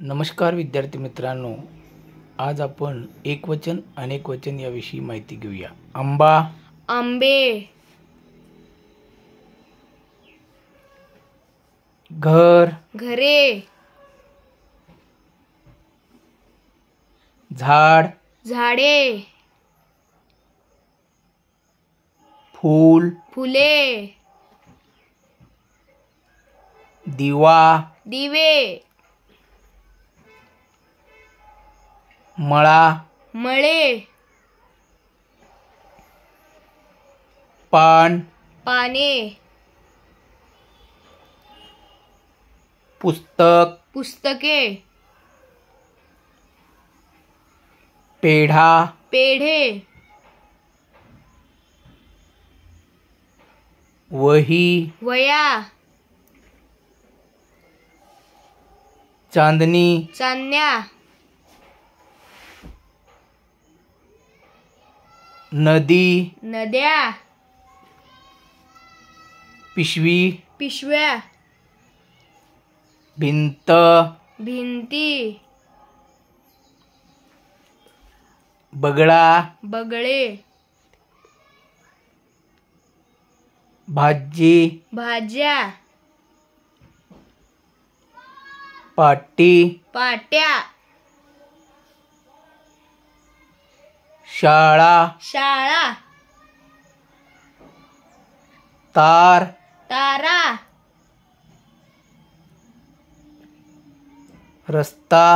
नमस्कार विद्यार्थी मित्रांनो, आज आपण एकवचन अनेकवचन याविषयी माहिती घेऊया. आंबा, आंबे, घर, घरे, झाड, झाडे, फूल, फुले, दिवा, दिवे, मळा, मळे, पान, पाने, पुस्तक, पुस्तके, पेढा, पेढे, वही, वया, चांदणी, चांदण्या, नदी, नद्या, पिशवी, पिशव्या, भिंत, भिंती, बगळा, बगळे, भाजी, भाज्या, पाटी, पाट्या, शाळा, शाळा, तार, तारा, रस्ता,